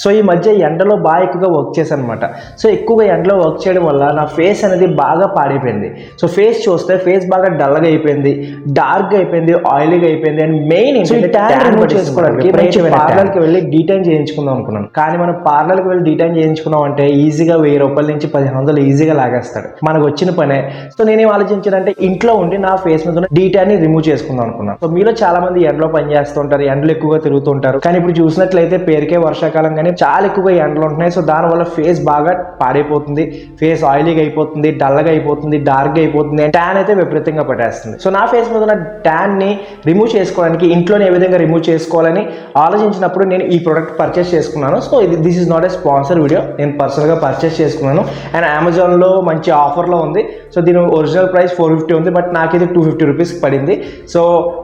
So ఈ మధ్య ఎండలో బాగా ఎక్కువగా వర్క్ చేశాను అనమాట. సో ఎక్కువగా ఎండలో వర్క్ చేయడం వల్ల నా ఫేస్ అనేది బాగా పాడైపోయింది. సో ఫేస్ చూస్తే ఫేస్ బాగా డల్గా అయిపోయింది, డార్క్గా అయిపోయింది, ఆయిలీగా అయిపోయింది. అండ్ మెయిన్ ట్యాన్ రిమూవ్ చేసుకోవడానికి పార్లర్కి వెళ్ళి డీటైన్ చేయించుకుందాం అనుకున్నాను. కానీ మనం పార్లర్కి వెళ్ళి డీటైన్ చేయించుకున్నాం అంటే ఈజీగా 1000 రూపాయల నుంచి 1500 ఈజీగా లాగేస్తాడు. మనకు వచ్చిన పనే. సో నేనేం ఆలోచించానంటే ఇంట్లో ఉండి నా ఫేస్ మీద ఉన్న డీటైన్ ని రిమూవ్ చేసుకుందాం అనుకున్నాను. సో మీలో చాలా మంది ఎండలో పని చేస్తుంటారు, ఎండలు ఎక్కువగా తిరుగుతుంటారు. కానీ ఇప్పుడు చూసినట్లయితే పేరుకే వర్షాకాలం కానీ చాలా ఎక్కువగా ఎండలు ఉంటున్నాయి. సో దానివల్ల ఫేస్ బాగా పాడైపోతుంది, ఫేస్ ఆయిలీగా అయిపోతుంది, డల్గా అయిపోతుంది, డార్క్గా అయిపోతుంది, ట్యాన్ అయితే విపరీతంగా పట్టేస్తుంది. సో నా ఫేస్ మీద ఉన్న ట్యాన్ ని రిమూవ్ చేసుకోవడానికి ఇంట్లోనే ఏ విధంగా రిమూవ్ చేసుకోవాలని ఆలోచించినప్పుడు నేను ఈ ప్రోడక్ట్ పర్చేస్ చేసుకున్నాను. So this is not a sponsor video, నేను పర్సనల్గా పర్చేస్ చేసుకున్నాను. అండ్ అమెజాన్లో మంచి ఆఫర్లో ఉంది. సో దీని ఒరిజినల్ ప్రైస్ 450 ఉంది, బట్ నాకు ఇది 250 రూపీస్కి పడింది. సో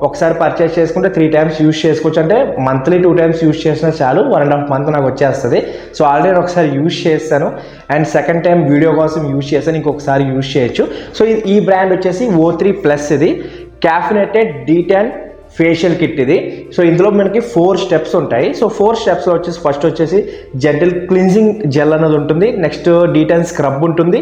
ఒకసారి పర్చేస్ చేసుకుంటే 3 టైమ్స్ యూజ్ చేసుకోవచ్చు. అంటే మంత్లీ 2 టైమ్స్ యూజ్ చేసినా చాలు, 1.5 మంత్ నాకు వచ్చేస్తుంది. సో ఆల్రెడీ నేను ఒకసారి యూజ్ చేస్తాను అండ్ సెకండ్ టైం వీడియో కోసం యూజ్ చేస్తాను, ఇంకొకసారి యూజ్ చేయొచ్చు. సో ఈ బ్రాండ్ వచ్చేసి O3+, ఇది క్యాఫినేటెడ్ డీటాన్ ఫేషియల్ కిట్ ఇది. సో ఇందులో మనకి 4 స్టెప్స్ ఉంటాయి. సో 4 స్టెప్స్లో వచ్చేసి ఫస్ట్ వచ్చేసి జెంటల్ క్లిన్జింగ్ జెల్ అనేది ఉంటుంది, నెక్స్ట్ డీటాన్ స్క్రబ్ ఉంటుంది,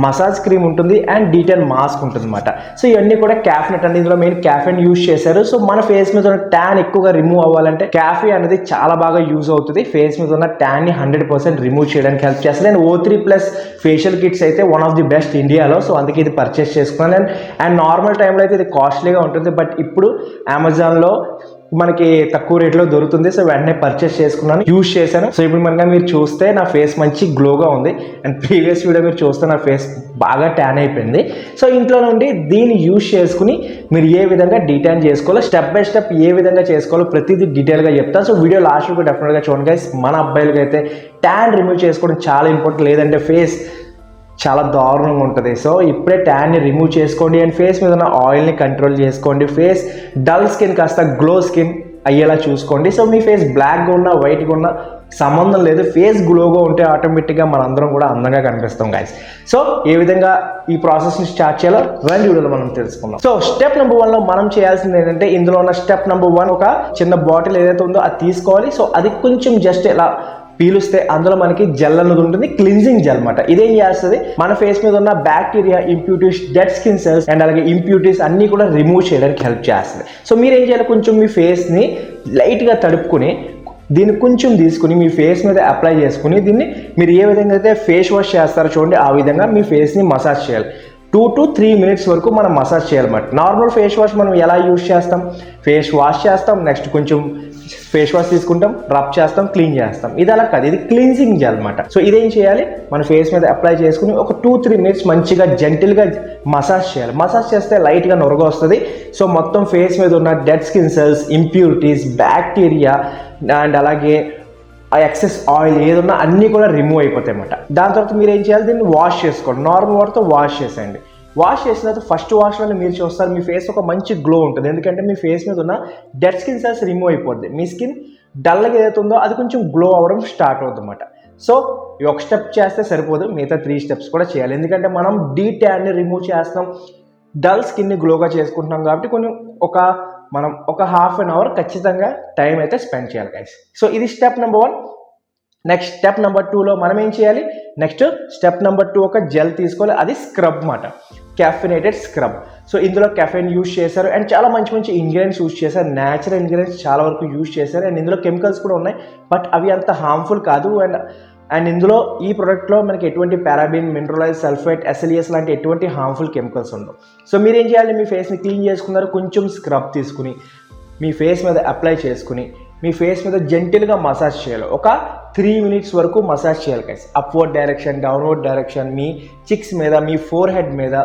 మసాజ్ క్రీమ్ ఉంటుంది అండ్ డీటాన్ మాస్క్ ఉంటుంది అనమాట. సో ఇవన్నీ కూడా క్యాఫినేట్ అండి, ఇందులో మెయిన్ క్యాఫెన్ యూజ్ చేశారు. సో మన ఫేస్ మీద ఉన్న ట్యాన్ ఎక్కువగా రిమూవ్ అవ్వాలంటే క్యాఫీ అనేది చాలా బాగా యూజ్ అవుతుంది. ఫేస్ మీద ఉన్న ట్యాన్ ని 100% రిమూవ్ చేయడానికి హెల్ప్ చేస్తుంది. అండ్ O3+ ఫేషియల్ కిట్స్ అయితే వన్ ఆఫ్ ది బెస్ట్ ఇండియాలో. సో అందుకే ఇది పర్చేస్ చేసుకున్నాను. అండ్ నార్మల్ టైంలో అయితే ఇది కాస్ట్లీగా ఉంటుంది, బట్ ఇప్పుడు అమెజాన్లో మనకి తక్కువ రేట్లో దొరుకుతుంది. సో వెంటనే పర్చేస్ చేసుకున్నాను, యూజ్ చేశాను. సో ఇప్పుడు మనగా మీరు చూస్తే నా ఫేస్ మంచి గ్లోగా ఉంది. అండ్ ప్రీవియస్ వీడియో మీరు చూస్తే నా ఫేస్ బాగా ట్యాన్ అయిపోయింది. సో ఇంట్లో నుండి దీన్ని యూజ్ చేసుకుని మీరు ఏ విధంగా డీటైన్ చేసుకోవాలో, స్టెప్ బై స్టెప్ ఏ విధంగా చేసుకోవాలో ప్రతిదీ డీటెయిల్గా చెప్తాను. సో వీడియో లాస్ట్ వరకు డెఫినెట్గా చూడండి గైస్. మన అబ్బాయిలకి అయితే ట్యాన్ రిమూవ్ చేసుకోవడం చాలా ఇంపార్టెంట్, లేదంటే ఫేస్ చాలా దారుణంగా ఉంటుంది. సో ఇప్పుడే ట్యాన్ని రిమూవ్ చేసుకోండి అండ్ ఫేస్ మీద ఉన్న ఆయిల్ని కంట్రోల్ చేసుకోండి. ఫేస్ డల్ స్కిన్ కాస్త గ్లో స్కిన్ అయ్యేలా చూసుకోండి. సో మీ ఫేస్ బ్లాక్గా ఉన్నా వైట్గా ఉన్నా సంబంధం లేదు, ఫేస్ గ్లోగా ఉంటే ఆటోమేటిక్గా మనందరం కూడా అందంగా కనిపిస్తాం గైస్. సో ఏ విధంగా ఈ ప్రాసెస్ని స్టార్ట్ చేయాలో రెండు వీడియోలో మనం తెలుసుకుందాం. సో స్టెప్ నెంబర్ 1లో మనం చేయాల్సింది ఏంటంటే, ఇందులో ఉన్న స్టెప్ నెంబర్ 1 ఒక చిన్న బాటిల్ ఏదైతే ఉందో అది తీసుకోవాలి. సో అది కొంచెం జస్ట్ ఇలా పీలుస్తే అందులో మనకి జెల్ అనేది ఉంటుంది, క్లిన్జింగ్ జెల్ అనమాట. ఇదేం చేస్తుంది, మన ఫేస్ మీద ఉన్న bacteria, impurities, dead skin cells and అలాగే ఇంప్యూరిటీస్ అన్ని కూడా రిమూవ్ చేయడానికి హెల్ప్ చేస్తుంది. సో మీరు ఏం చేయాలి, కొంచెం మీ ఫేస్ని లైట్గా తడుపుకొని దీన్ని కొంచెం తీసుకుని మీ ఫేస్ మీద అప్లై చేసుకుని దీన్ని మీరు ఏ విధంగా అయితే ఫేస్ వాష్ చేస్తారో చూడండి, ఆ విధంగా మీ ఫేస్ని మసాజ్ చేయాలి. 2 to 3 minutes వరకు మనం మసాజ్ చేయాలన్నమాట. నార్మల్ ఫేస్ వాష్ మనం ఎలా యూజ్ చేస్తాం, ఫేస్ వాష్ చేస్తాం, నెక్స్ట్ కొంచెం ఫేస్ వాష్ తీసుకుంటాం, రబ్ చేస్తాం, క్లీన్ చేస్తాం. ఇది అలా కాదు, ఇది క్లీన్జింగ్ జెల్ అనమాట. సో ఇదేం చేయాలి, మన ఫేస్ మీద అప్లై చేసుకుని ఒక 2-3 minutes మంచిగా జెంటిల్గా మసాజ్ చేయాలి. మసాజ్ చేస్తే లైట్గా నొరగ వస్తుంది. సో మొత్తం ఫేస్ మీద ఉన్న dead skin cells, impurities, bacteria and అలాగే ఆ ఎక్సెస్ ఆయిల్ ఏదన్నా అన్నీ కూడా రిమూవ్ అయిపోతాయి అన్నమాట. దాని తర్వాత మీరు ఏం చేయాలి, దీన్ని వాష్ చేసుకోండి. నార్మల్ వాటర్తో వాష్ చేసేయండి. వాష్ చేసిన తర్వాత ఫస్ట్ వాష్లోనే మీరు చూస్తారు మీ ఫేస్ ఒక మంచి గ్లో ఉంటుంది. ఎందుకంటే మీ ఫేస్ మీద ఉన్న డెడ్ స్కిన్ సెల్స్ రిమూవ్ అయిపోద్ది. మీ స్కిన్ డల్గా ఏదైతే ఉందో అది కొంచెం గ్లో అవ్వడం స్టార్ట్ అవుతుంది అన్నమాట. సో ఈ ఒక స్టెప్ చేస్తే సరిపోదు, మిగతా 3 steps కూడా చేయాలి. ఎందుకంటే మనం డీటాన్ని రిమూవ్ చేస్తాం, డల్ స్కిన్ని గ్లోగా చేసుకుంటున్నాం కాబట్టి మనం ఒక ½ an hour ఖచ్చితంగా టైం అయితే స్పెండ్ చేయాలి గైస్. సో ఇది step number 1. Next step number 2లో మనం ఏం చేయాలి, నెక్స్ట్ స్టెప్ నెంబర్ 2 ఒక జెల్ తీసుకోవాలి. అది స్క్రబ్ మాట, క్యాఫినేటెడ్ స్క్రబ్. సో ఇందులో కెఫెన్ యూజ్ చేశారు అండ్ చాలా మంచి మంచి ఇంగ్రీడియంట్స్ యూజ్ చేశారు, న్యాచురల్ ఇంగ్రీడియంట్స్ చాలా వరకు యూజ్ చేశారు. అండ్ ఇందులో కెమికల్స్ కూడా ఉన్నాయి, బట్ అవి అంత హార్మ్ఫుల్ కాదు. అండ్ ఇందులో ఈ ప్రోడక్ట్లో మనకి ఎటువంటి పారాబిన్, మినరలైజ్, సల్ఫేట్, SLES లాంటి ఎటువంటి హార్మ్ఫుల్ కెమికల్స్ ఉండవు. సో మీరు ఏం చేయాలి, మీ ఫేస్ని క్లీన్ చేసుకున్నారు, కొంచెం స్క్రబ్ తీసుకుని మీ ఫేస్ మీద అప్లై చేసుకుని మీ ఫేస్ మీద జెంటిల్గా మసాజ్ చేయాలి. ఒక 3 minutes వరకు మసాజ్ చేయాలి guys. Upward direction, downward direction, మీ చిక్స్ మీద, మీ ఫోర్ హెడ్ మీద,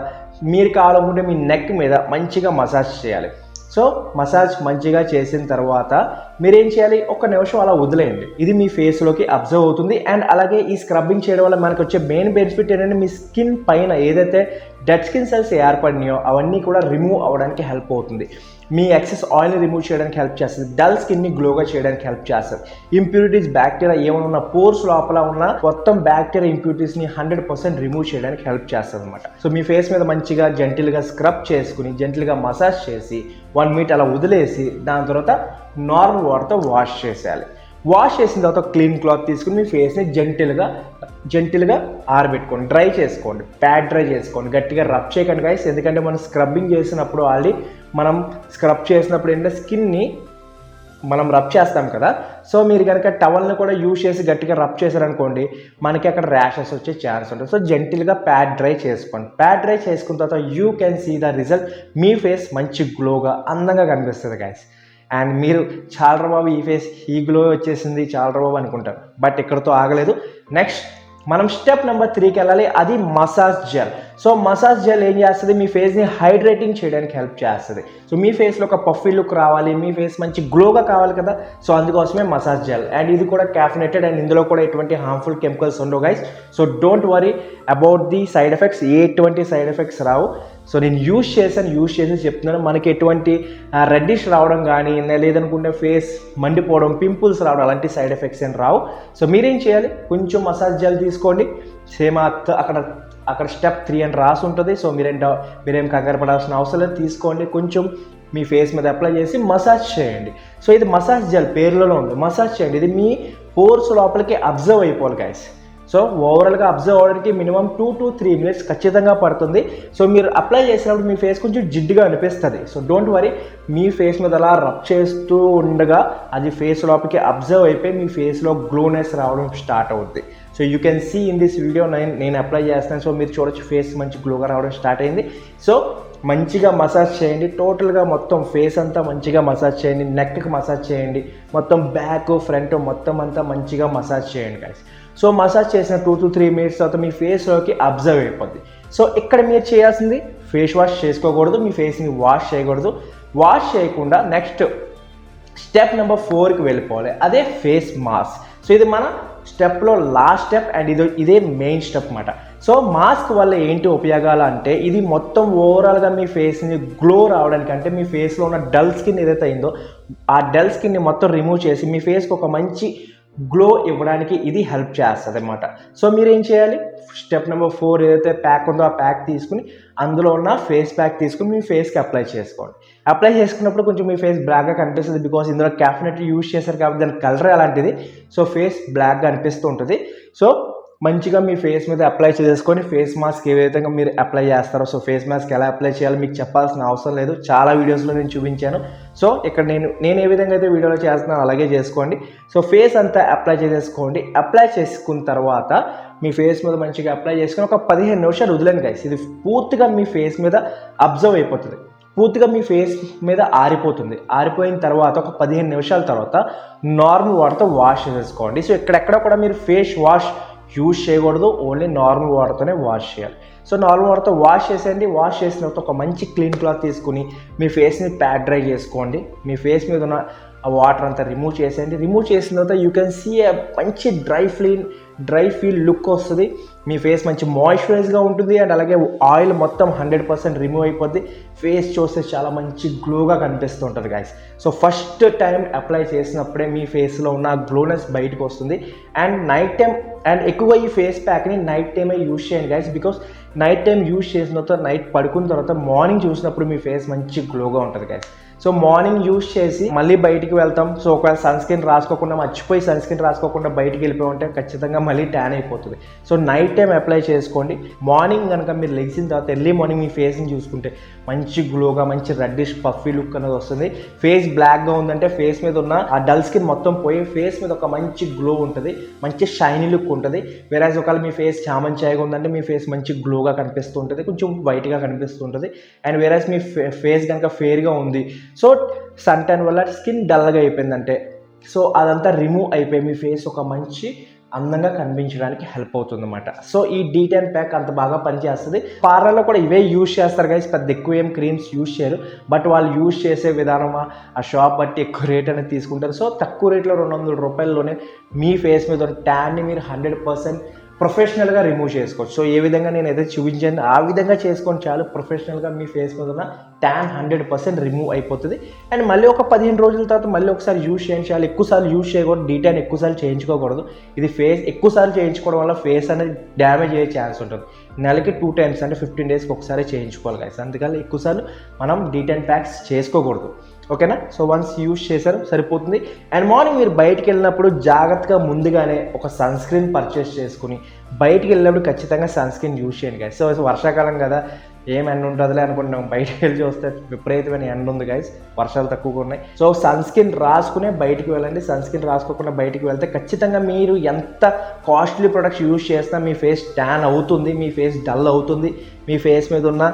మీరు కావాలనుకుంటే మీ నెక్ మీద మంచిగా మసాజ్ చేయాలి. సో మసాజ్ మంచిగా చేసిన తర్వాత మీరేం చేయాలి, 1 నిమిషం అలా వదిలేయండి. ఇది మీ ఫేస్లోకి అబ్జర్వ్ అవుతుంది. అండ్ అలాగే ఈ స్క్రబ్బింగ్ చేయడం వల్ల మనకు వచ్చే మెయిన్ బెనిఫిట్ ఏంటంటే, మీ స్కిన్ పైన ఏదైతే డెడ్ స్కిన్ సెల్స్ ఏర్పడినాయో అవన్నీ కూడా రిమూవ్ అవ్వడానికి హెల్ప్ అవుతుంది. మీ ఎక్సెస్ ఆయిల్ని రిమూవ్ చేయడానికి హెల్ప్ చేస్తుంది, డల్ స్కిన్ని గ్లోగా చేయడానికి హెల్ప్ చేస్తుంది. ఇంప్యూరిటీస్, బ్యాక్టీరియా ఏమైనా ఉన్న పోర్స్ లోపల ఉన్న మొత్తం బ్యాక్టీరియా, ఇంప్యూరిటీస్ని 100% రిమూవ్ చేయడానికి హెల్ప్ చేస్తుంది అనమాట. సో మీ ఫేస్ మీద మంచిగా జెంటిల్గా స్క్రబ్ చేసుకుని జెంటిల్గా మసాజ్ చేసి 1 minute అలా వదిలేసి దాని తర్వాత నార్మల్ వాటర్తో వాష్ చేసేయాలి. వాష్ చేసిన తర్వాత క్లీన్ క్లాత్ తీసుకుని మీ ఫేస్ని జెంటిల్గా ఆరబెట్టుకోండి, డ్రై చేసుకోండి, ప్యాడ్ డ్రై చేసుకోండి, గట్టిగా రబ్ చేయకండి గైస్. ఎందుకంటే మనం స్క్రబ్బింగ్ చేసినప్పుడు ఆల్రెడీ మనం స్క్రబ్ చేసినప్పుడు ఏంటంటే స్కిన్ని మనం రబ్ చేస్తాం కదా. సో మీరు కనుక టవల్ని కూడా యూజ్ చేసి గట్టిగా రబ్ చేశారనుకోండి, మనకి అక్కడ ర్యాషెస్ వచ్చే ఛాన్స్ ఉంటుంది. సో జెంటిల్గా ప్యాడ్ డ్రై చేసుకోండి. ప్యాడ్ డ్రై చేసుకున్న తర్వాత you can see the result. మీ ఫేస్ మంచి గ్లోగా అందంగా కనిపిస్తుంది గైస్. అండ్ మీరు చాలా బాబు ఈ ఫేస్ ఈ గ్లో వచ్చేసింది చాలా బాబు అనుకుంటారు, బట్ ఇక్కడతో ఆగలేదు. నెక్స్ట్ మనం స్టెప్ నెంబర్ 3కి వెళ్ళాలి, అది massage gel. So massage gel ఏం చేస్తుంది, మీ ఫేస్ని హైడ్రేటింగ్ చేయడానికి హెల్ప్ చేస్తుంది. సో మీ ఫేస్లో ఒక పఫీ లుక్ రావాలి, మీ ఫేస్ మంచి గ్లోగా కావాలి కదా, సో అందుకోసమే మసాజ్ జెల్. అండ్ ఇది కూడా క్యాఫినేటెడ్ అండ్ ఇందులో కూడా ఎటువంటి హార్మ్ఫుల్ కెమికల్స్ ఉండవు guys. So don't worry about the side effects, ఎటువంటి సైడ్ ఎఫెక్ట్స్ రావు. సో నేను యూజ్ చేసి చెప్తున్నాను, మనకి ఎటువంటి రెడ్డిష్ రావడం కానీ లేదనుకుంటే ఫేస్ మండిపోవడం, పింపుల్స్ రావడం అలాంటి సైడ్ ఎఫెక్ట్స్ ఏం రావు. సో మీరేం చేయాలి, కొంచెం మసాజ్ జెల్ తీసుకోండి. సేమ్ అక్కడ స్టెప్ 3 అని రాసి ఉంటుంది. సో మీరేం కంగారు పడాల్సిన అవసరం లేదు, తీసుకోండి, కొంచెం మీ ఫేస్ మీద అప్లై చేసి మసాజ్ చేయండి. సో ఇది మసాజ్ జెల్ పేర్లలో ఉంది, మసాజ్ చేయండి. ఇది మీ పోర్స్ లోపలికి అబ్జర్వ్ అయిపోవాలి గైస్. సో ఓవరాల్గా అబ్జర్వ్ అవ్వడానికి మినిమం 2 to 3 minutes ఖచ్చితంగా పడుతుంది. సో మీరు అప్లై చేసినప్పుడు మీ ఫేస్ కొంచెం జిడ్డుగా అనిపిస్తుంది. So don't worry, me face మీద అలా రబ్ చేస్తూ ఉండగా అది ఫేస్ లోపలికి అబ్జర్వ్ అయిపోయి మీ ఫేస్లో గ్లోనెస్ రావడం స్టార్ట్ అవుతుంది. So you can see in this video నేను అప్లై చేస్తాను. సో మీరు చూడొచ్చు ఫేస్ మంచి గ్లోగా రావడం స్టార్ట్ అయింది. సో మంచిగా మసాజ్ చేయండి, టోటల్గా మొత్తం ఫేస్ అంతా మంచిగా మసాజ్ చేయండి, నెక్కి మసాజ్ చేయండి, మొత్తం బ్యాక్ ఫ్రంట్ మొత్తం అంతా మంచిగా మసాజ్ చేయండి గైస్. సో మసాజ్ చేసిన 2 to 3 minutes తర్వాత మీ ఫేస్లోకి అబ్జర్వ్ అయిపోద్ది. సో ఇక్కడ మీరు చేయాల్సింది ఫేస్ వాష్ చేసుకోకూడదు, మీ ఫేస్ని వాష్ చేయకూడదు. వాష్ చేయకుండా నెక్స్ట్ స్టెప్ నెంబర్ 4కి వెళ్ళిపోవాలి, అదే ఫేస్ మాస్క్. సో ఇది మన స్టెప్లో లాస్ట్ స్టెప్ అండ్ ఇదే మెయిన్ స్టెప్ అన్నమాట. సో మాస్క్ వల్ల ఏంటి ఉపయోగాలు అంటే, ఇది మొత్తం ఓవరాల్గా మీ ఫేస్ని గ్లో రావడానికి, అంటే మీ ఫేస్లో ఉన్న డల్ స్కిన్ ఏదైతే అయిందో ఆ డల్ స్కిన్ని మొత్తం రిమూవ్ చేసి మీ ఫేస్కి ఒక మంచి గ్లో ఇవ్వడానికి ఇది హెల్ప్ చేస్తుంది అన్నమాట. సో మీరు ఏం చేయాలి, స్టెప్ నెంబర్ 4 ఏదైతే ప్యాక్ ఉందో ఆ ప్యాక్ తీసుకుని అందులో ఉన్న ఫేస్ ప్యాక్ తీసుకుని మీ ఫేస్కి అప్లై చేసుకోండి. అప్లై చేసుకున్నప్పుడు కొంచెం మీ ఫేస్ బ్లాక్గా కనిపిస్తుంది, బికాస్ ఇందులో క్యాఫినేటెడ్ యూజ్ చేశారు కాబట్టి దాని కలర్ అలాంటిది. సో ఫేస్ బ్లాక్గా అనిపిస్తూ ఉంటుంది. సో మంచిగా మీ ఫేస్ మీద అప్లై చేసుకొని ఫేస్ మాస్క్ ఏ విధంగా మీరు అప్లై చేస్తారో, సో ఫేస్ మాస్క్ ఎలా అప్లై చేయాలో మీకు చెప్పాల్సిన అవసరం లేదు, చాలా వీడియోస్లో నేను చూపించాను. సో ఇక్కడ నేను ఏ విధంగా అయితే వీడియోలో చేస్తున్నాను అలాగే చేసుకోండి. సో ఫేస్ అంతా అప్లై చేసేసుకోండి. అప్లై చేసుకున్న తర్వాత మీ ఫేస్ మీద మంచిగా అప్లై చేసుకొని ఒక 15 నిమిషాలు వదిలేండి గైస్. ఇది పూర్తిగా మీ ఫేస్ మీద అబ్జర్వ్ అయిపోతుంది, పూర్తిగా మీ ఫేస్ మీద ఆరిపోతుంది. ఆరిపోయిన తర్వాత ఒక 15 నిమిషాల తర్వాత నార్మల్ వాటర్తో వాష్ చేసేసుకోండి. సో ఎక్కడెక్కడ కూడా మీరు ఫేస్ వాష్ యూజ్ చేయకూడదు, ఓన్లీ నార్మల్ వాటర్తోనే వాష్ చేయాలి. సో నార్మల్ వాటర్తో వాష్ చేసేయండి. వాష్ చేసిన తర్వాత ఒక మంచి క్లీన్ క్లాత్ తీసుకుని మీ ఫేస్ని ప్యాడ్ డ్రై చేసుకోండి. మీ ఫేస్ మీద ఉన్న ఆ వాటర్ అంతా రిమూవ్ చేసేయండి. రిమూవ్ చేసిన తర్వాత యూ కెన్ సీ మంచి డ్రై ఫీల్ లుక్ వస్తుంది. మీ ఫేస్ మంచి మాయిశ్చరైజ్గా ఉంటుంది అండ్ అలాగే ఆయిల్ మొత్తం 100% రిమూవ్ అయిపోద్ది. ఫేస్ చూస్తే చాలా మంచి గ్లోగా కనిపిస్తూ ఉంటుంది guys. So first time apply చేసినప్పుడే మీ ఫేస్లో ఉన్న గ్లోనెస్ బయటకు వస్తుంది. అండ్ నైట్ టైం అండ్ ఎక్కువగా ఈ ఫేస్ ప్యాక్ని నైట్ టైమే యూజ్ చేయండి guys, because night time use చేసిన తర్వాత నైట్ పడుకున్న తర్వాత మార్నింగ్ చూసినప్పుడు మీ ఫేస్ మంచి గ్లోగా ఉంటుంది గైస్. సో మార్నింగ్ యూజ్ చేసి మళ్ళీ బయటికి వెళ్తాం. సో ఒకవేళ సన్ స్క్రీన్ రాసుకోకుండా మర్చిపోయి సన్ స్క్రీన్ రాసుకోకుండా బయటికి వెళ్ళిపోయి ఉంటే ఖచ్చితంగా మళ్ళీ ట్యాన్ అయిపోతుంది. సో నైట్ టైం అప్లై చేసుకోండి. మార్నింగ్ కనుక మీరు లెగ్సిన తర్వాత ఎర్లీ మార్నింగ్ మీ ఫేస్ని చూసుకుంటే మంచి గ్లోగా మంచి రెడ్డిష్ పఫీ లుక్ అనేది వస్తుంది. ఫేస్ బ్లాక్గా ఉందంటే ఫేస్ మీద ఉన్న ఆ డల్ స్కిన్ మొత్తం పోయి ఫేస్ మీద ఒక మంచి గ్లో ఉంటుంది, మంచి షైనీ లుక్ ఉంటుంది. వేరేజ్ ఒకవేళ మీ ఫేస్ చామంచాయిగా ఉందంటే మీ ఫేస్ మంచి గ్లోగా కనిపిస్తూ ఉంటుంది, కొంచెం వైట్గా కనిపిస్తూ ఉంటుంది. అండ్ వేరేజ్ మీ ఫేస్ కనుక ఫేర్గా ఉంది, సో సన్ ట్యాన్ వల్ల స్కిన్ డల్గా అయిపోయిందంటే సో అదంతా రిమూవ్ అయిపోయి మీ ఫేస్ ఒక మంచి అందంగా కనిపించడానికి హెల్ప్ అవుతుంది అన్నమాట. సో ఈ D10 ప్యాక్ అంత బాగా పనిచేస్తుంది. పార్లర్లో కూడా ఇవే యూజ్ చేస్తారు గైస్, పెద్ద ఎక్కువ ఏం క్రీమ్స్ యూజ్ చేయరు, బట్ వాళ్ళు యూజ్ చేసే విధానం ఆ షాప్ బట్టి ఎక్కువ రేట్ అనేది తీసుకుంటారు. సో తక్కువ రేట్లో 200 రూపాయల్లోనే మీ ఫేస్ మీద ఉన్న ట్యాన్ని మీరు 100% ప్రొఫెషనల్గా రిమూవ్ చేసుకోవచ్చు. సో ఏ విధంగా నేను ఏదైతే చూపించాను ఆ విధంగా చేసుకొని చాలు, ప్రొఫెషనల్గా మీ ఫేస్ మీద ఉన్న ట్యాన్ 100% రిమూవ్ అయిపోతుంది. అండ్ మళ్ళీ ఒక 15 రోజుల తర్వాత మళ్ళీ ఒకసారి యూజ్ చేయించాలి. ఎక్కువసార్లు యూజ్ చేయకూడదు, D10 ఎక్కువసార్లు చేయించుకోకూడదు. ఇది ఫేస్ ఎక్కువసార్లు చేయించుకోవడం వల్ల ఫేస్ అనేది డ్యామేజ్ అయ్యే ఛాన్స్ ఉంటుంది. నెలకి 2 times అంటే 15 daysకి ఒకసారి చేయించుకోవాలి గైస్. అందుకని ఎక్కువసార్లు మనం D10 ప్యాక్స్ చేసుకోకూడదు. ఓకేనా. సో వన్స్ యూజ్ చేశారు సరిపోతుంది. అండ్ మార్నింగ్ మీరు బయటికి వెళ్ళినప్పుడు జాగ్రత్తగా ముందుగానే ఒక సన్ స్క్రీన్ పర్చేస్ చేసుకుని బయటికి వెళ్ళినప్పుడు ఖచ్చితంగా సన్ స్క్రీన్ యూజ్ చేయండి గైస్. సో వర్షాకాలం కదా, ఏం ఎండ ఉంటుందిలే అనుకుంటున్నాం, బయటికి వెళ్ళి చూస్తే విపరీతమైన ఎండ ఉంది గైస్, వర్షాలు తక్కువగా ఉన్నాయి. సో సన్ స్క్రీన్ రాసుకునే బయటికి వెళ్ళండి. సన్ స్క్రీన్ రాసుకోకుండా బయటికి వెళ్తే ఖచ్చితంగా మీరు ఎంత కాస్ట్లీ ప్రొడక్ట్స్ యూజ్ చేసినా మీ ఫేస్ ట్యాన్ అవుతుంది, మీ ఫేస్ డల్ అవుతుంది, మీ ఫేస్ మీద ఉన్న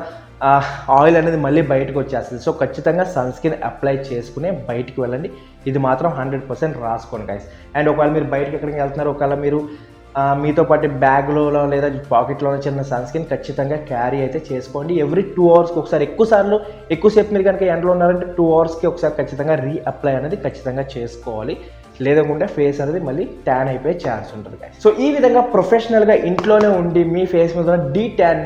ఆయిల్ అనేది మళ్ళీ బయటకు వచ్చేస్తుంది. సో ఖచ్చితంగా సన్ స్క్రీన్ అప్లై చేసుకునే బయటికి వెళ్ళండి. ఇది మాత్రం 100% రాసుకోండి గైస్. అండ్ ఒకవేళ మీరు బయటకి ఎక్కడికి వెళ్తున్నారు, ఒకవేళ మీరు మీతో పాటు బ్యాగ్లో లేదా పాకెట్లో చిన్న సన్ స్క్రీన్ ఖచ్చితంగా క్యారీ అయితే చేసుకోండి. ఎవ్రీ 2 అవర్స్కి ఒకసారి, ఎక్కువసేపు మీరు కనుక ఎండలో ఉన్నారంటే 2 అవర్స్కి ఒకసారి ఖచ్చితంగా రీఅప్లై అనేది ఖచ్చితంగా చేసుకోవాలి. లేదనుకుంటే ఫేస్ అనేది మళ్ళీ ట్యాన్ అయిపోయే ఛాన్స్ ఉంటుంది గైస్. సో ఈ విధంగా ప్రొఫెషనల్గా ఇంట్లోనే ఉండి మీ ఫేస్ మీద డీ ట్యాన్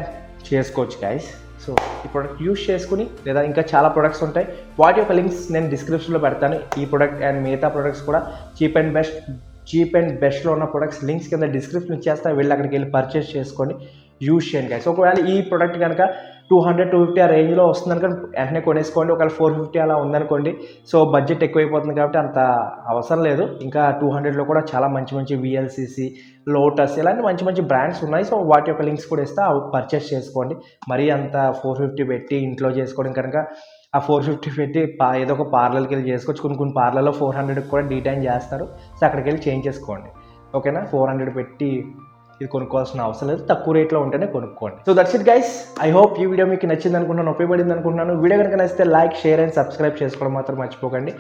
చేసుకోవచ్చు గైస్. సో ఈ ప్రోడక్ట్ యూజ్ చేసుకుని, లేదా ఇంకా చాలా ప్రొడక్ట్స్ ఉంటాయి, వాటి యొక్క లింక్స్ నేను డిస్క్రిప్షన్లో పెడతాను. ఈ ప్రోడక్ట్ అండ్ మిగతా ప్రొడక్ట్స్ కూడా చీప్ అండ్ బెస్ట్లో ఉన్న ప్రొడక్ట్స్ లింక్స్ కింద డిస్క్రిప్షన్ ఇచ్చేస్తా, వెళ్ళి అక్కడికి వెళ్ళి పర్చేస్ చేసుకొని యూజ్ చేయండి గైస్. ఒకవేళ ఈ ప్రోడక్ట్ కనుక 200-250 ఆ రేంజ్లో వస్తుంది అనుకోండి, వెంటనే కొనేసుకోండి. ఒకవేళ 450 అలా ఉందనుకోండి, సో బడ్జెట్ ఎక్కువైపోతుంది కాబట్టి అంత అవసరం లేదు. ఇంకా 200లో కూడా చాలా మంచి VLCC, లోటస్ ఇలాంటి మంచి బ్రాండ్స్ ఉన్నాయి. సో వాటి యొక్క లింక్స్ కూడా ఇస్తే అవి పర్చేస్ చేసుకోండి. మరీ అంత 450 పెట్టి ఇంట్లో చేసుకోవడం కనుక ఆ 450 పెట్టి ఏదో ఒక పార్లర్కి వెళ్ళి చేసుకోవచ్చు. కొన్ని పార్లర్లో 400 కూడా డీటైన్ చేస్తారు. సో అక్కడికి వెళ్ళి చేంజ్ చేసుకోండి, ఓకేనా. 400 పెట్టి ఇది కొనుక్కోవాల్సిన అవసరం లేదు, తక్కువ రేట్లో ఉంటేనే కొనుక్కోండి. So that's it guys. I hope ఈ వీడియో మీకు నచ్చింది అనుకుంటున్నాను, ఉపయోగపడింది అనుకుంటున్నాను. వీడియో కనుక నచ్చితే లైక్, షేర్ అండ్ సబ్స్క్రైబ్ చేసుకోవడం మాత్రం మర్చిపోకండి.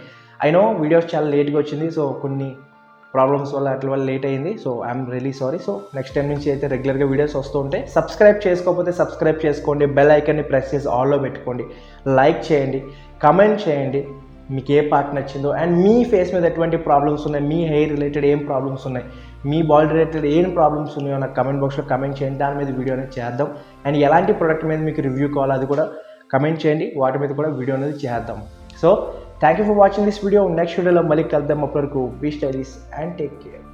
ఐ నో వీడియోస్ చాలా లేట్గా వచ్చింది, సో కొన్ని ప్రాబ్లమ్స్ వల్ల అట్ల వల్ల లేట్ అయింది. So I'm really sorry. So next time నుంచి అయితే రెగ్యులర్గా వీడియోస్ వస్తూ ఉంటాయి. సబ్స్క్రైబ్ చేసుకోకపోతే సబ్స్క్రైబ్ చేసుకోండి, బెల్ ఐకాన్ని ప్రెస్ చేసి ఆల్లో పెట్టుకోండి, లైక్ చేయండి, కమెంట్ చేయండి మీకు ఏ పార్ట్ నచ్చిందో, అండ్ మీ ఫేస్ మీద ఎటువంటి ప్రాబ్లమ్స్ ఉన్నాయి, మీ హెయిర్ రిలేటెడ్ ఏం ప్రాబ్లమ్స్ ఉన్నాయి, మీ బాడీ రిలేటెడ్ ఏం ప్రాబ్లమ్స్ ఉన్నాయో నాకు కమెంట్ బాక్స్లో కమెంట్ చేయండి. దాని మీద వీడియో అనేది చేద్దాం. అండ్ ఎలాంటి ప్రోడక్ట్ మీద మీకు రివ్యూ కావాలో అది కూడా కమెంట్ చేయండి, వాటి మీద కూడా వీడియో అనేది చేద్దాం. So thank you for watching this video. Next వీడియోలో మళ్ళీ కలుద్దాం. అప్పటివరకు be stylish and take care.